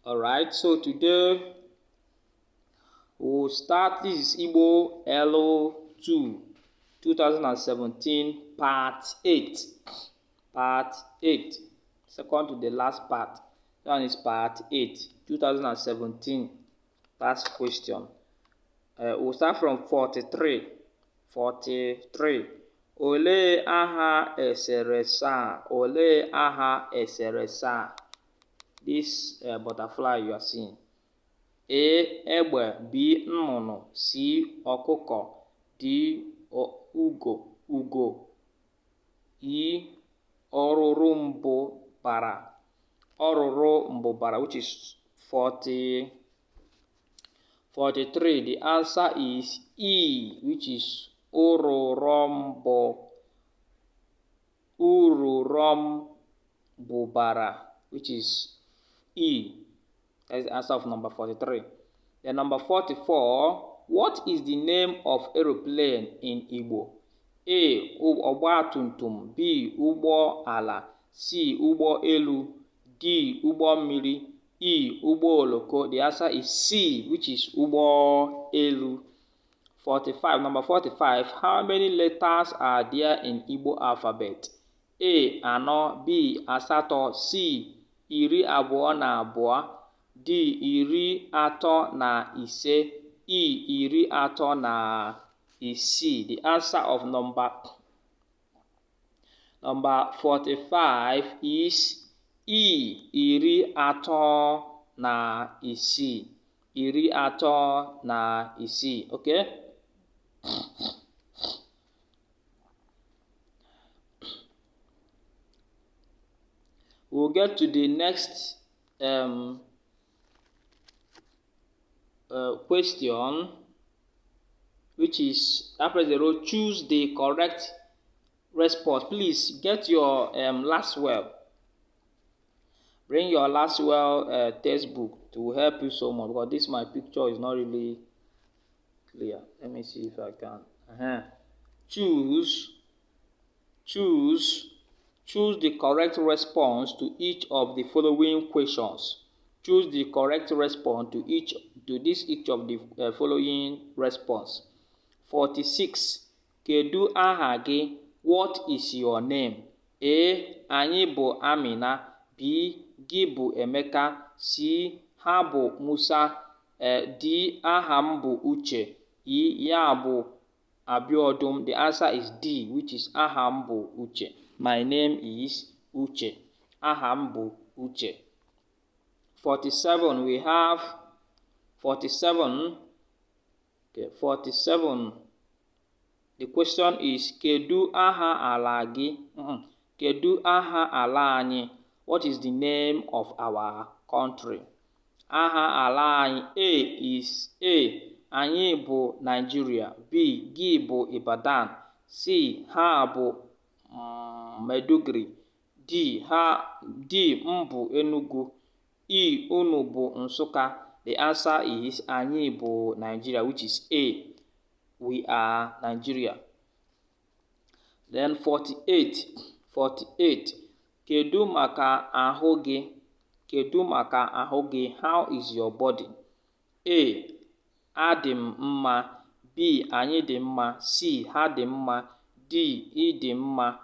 Alright, so today we'll start. This is Igbo LO2 2017 part 8. Part 8. Second to the last part. That one is part 8, 2017. Last question. We'll start from 43. 43. Olee aha eserese a? Olee aha eserese a? This butterfly you are seeing. A. Egbe. B. Nnụnụ. C. Ọkụkọ. D. Ugo. E. Ọrụrụmbụbara. Ọrụrụmbụbara, which is 43. The answer is E, which is Ururọmbụbara, which is E. That is the answer of number 43. Then number 44. What is the name of aeroplane in Igbo? A. Ọgbatumtum. B. Ụgbọ ala. C. Ụgbọ elu. D. Ụgbọ mmiri. E. Ụgbọ oloko. The answer is C, which is ụgbọ elu. 45. Number 45. How many letters are there in Igbo alphabet? A. 4. B. 8. C. 22. D. 35. E. 36. The answer of number 45 is E. 36. 36. Okay? We'll get to the next question, which is after 0. Choose the correct response. Please get your Laswell. Bring your Laswell textbook to help you so much, because this my picture is not really clear. Let me see if I can. Choose the correct response to each of the following questions. Choose the correct response to each of the following response. 46. Kedu aha gị? What is your name? A. Anyị bụ Amina. B. Gị bụ Emeka. C. Ha bụ Musa. D. Aha m bụ Uche. E. Ya bụ Abiodun. The answer is D, which is aha m bụ Uche. My name is Uche. Aha m bụ Uche. 47. We have 47. Okay, 47. The question is, Kedu aha ala gị? Kedu aha ala anyị? What is the name of our country? Aha ala anyị. A is A. Anyị bụ Nigeria. B. Gị bụ Ibadan. C. Ha bụ Maiduguri. D. M bụ Enugu. E. Unu bụ Nsukka. The answer is anyị bụ Nigeria, which is A. We are Nigeria. Then 48. 48. Kedu maka ahụ gị? Kedu maka ahụ gị? How is your body? A. Adị m mma. B. Anyị dị mma. C. Ha dị mma. D. Ị dị mma.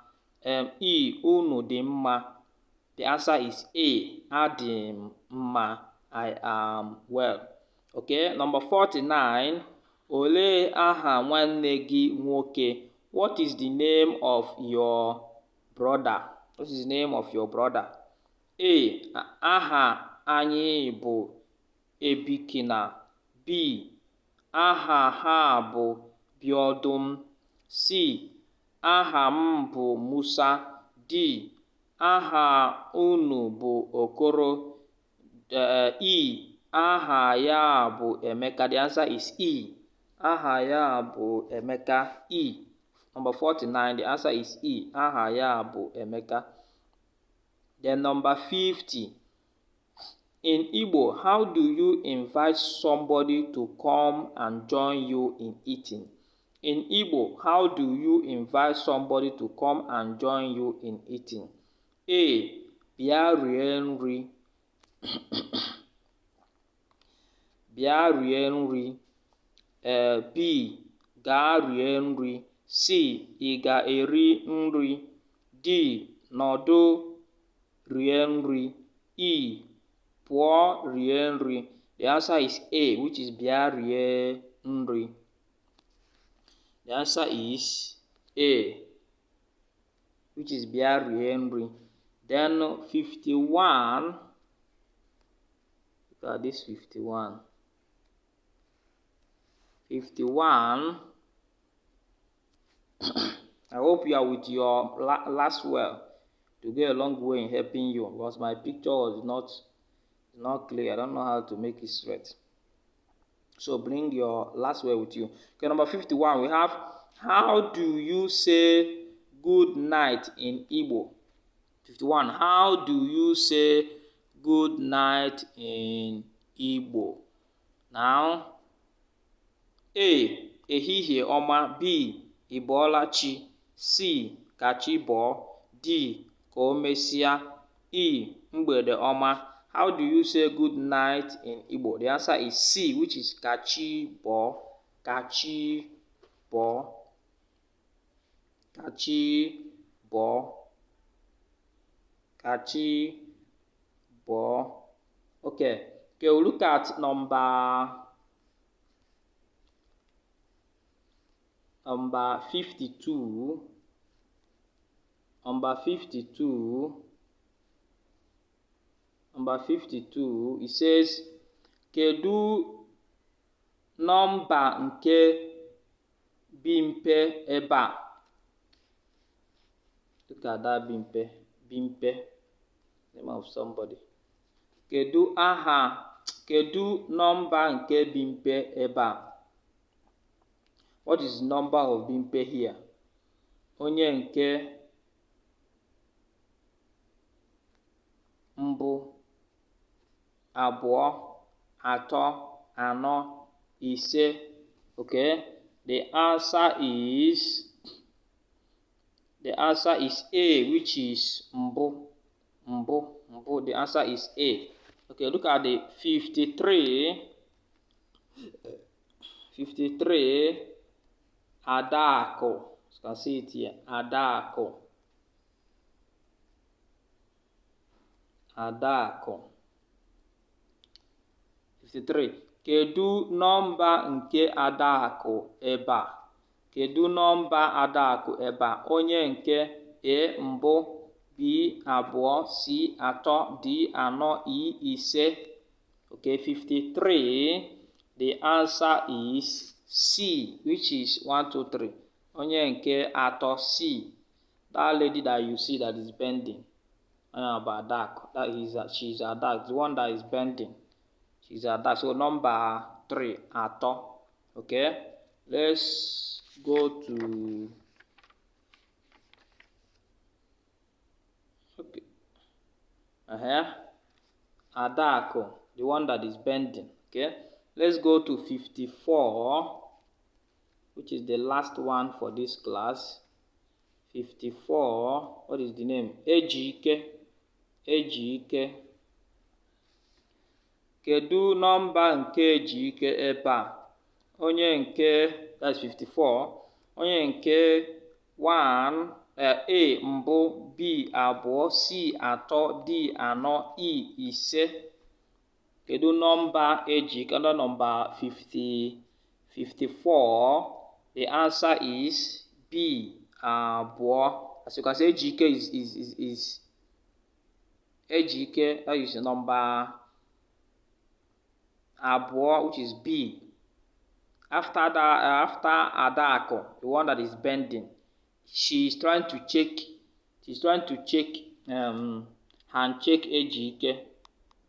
E. Unu dị mma. The answer is A. Adị m mma. I am well. Okay, number 49. Olee aha nwanne gị nwoke? What is the name of your brother? What is the name of your brother? A. Aha anyị bụ Ebikina. B. Aha ha bụ Biodun. C. Aha m bụ Musa. D. Aha unu bụ Okoro. E. Aha ya bụ Emeka. The answer is E. Aha ya bụ Emeka. E. Number 49. The answer is E. Aha ya bụ Emeka. Then number 50. In Igbo, how do you invite somebody to come and join you in eating? In Igbo, how do you invite somebody to come and join you in eating? A. Bịa rie nri. bịa rie nri. B, gaa rie nri. C, ị ga-eri nri. D, nọdụ rie nri. E, pụọ rie nri. The answer is A, which is bịa rie nri. The answer is A, which is bịa rie nri. Then 51. Look at this 51. 51. I hope you are with your last well to go a long way in helping you, because my picture was not clear. I don't know how to make it straight. So bring your last word with you. Okay, number 51, we have, how do you say good night in Igbo? 51, how do you say good night in Igbo? Now, A, ehihie ọma. B, ị bọọla chi. C, ka chi bọọ. D, ka o mesịa. E, mgbede ọma. How do you say good night in Igbo? The answer is C, which is ka chi bọọ. Ka chi bọọ. Ka chi bọọ. Ka chi bọọ. Okay, we'll look at number 52. Number 52, it says, kedu nọmba nke bimpe ebe a? Look at that bimpe. Bimpe, name of somebody. Kedu nọmba nke bimpe ebe a? What is the number of bimpe here? Onye nke mbụ, abụọ, atọ, anọ, ise. Okay, the answer is A, which is mbụ. The answer is A. Okay, look at the 53. 53, Adaku. You can see it here. Adaku. 53. Kedu nọmba nke Adaku ebe a? Kedu nọmba Adaku ebe a? Onye nke A, mbụ. B, abụọ. C, atọ. D, anọ. E, ise. Okay, 53. The answer is C, which is 1, 2, 3. Onye nke atọ, C. That lady that you see that is bending. About dark. She's a dark. The one that is bending. She's a dark. So number 3, atọ. Okay. Let's go to. Okay. Adaku, the one that is bending. Okay. Let's go to 54, which is the last one for this class. 54, what is the name? Ejike. Ejike. Kedu nọmba nke Ejike ebe a? Onye nke, that's 54. Onye nke 1, A, mbụ. B, abụọ. C, atọ. D, anọ. E, ise. Kedu nọmba Ejike? Under number 54, the answer is B, abụọ. As you can see, Ejike is Ejike, that is number abụọ, which is B. After Adaku, the one that is bending, she's trying to check hand check Ejike,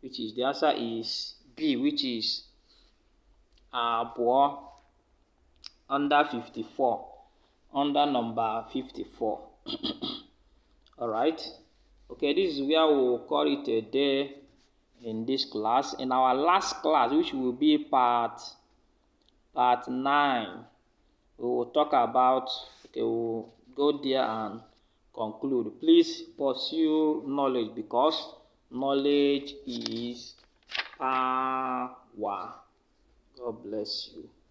which is the answer is B, which is abụọ, under 54, under number 54. All right. Okay, this is where we will call it a day in this class. In our last class, which will be part 9, we will talk about, okay, we'll go there and conclude. Please pursue knowledge, because knowledge is power. God bless you.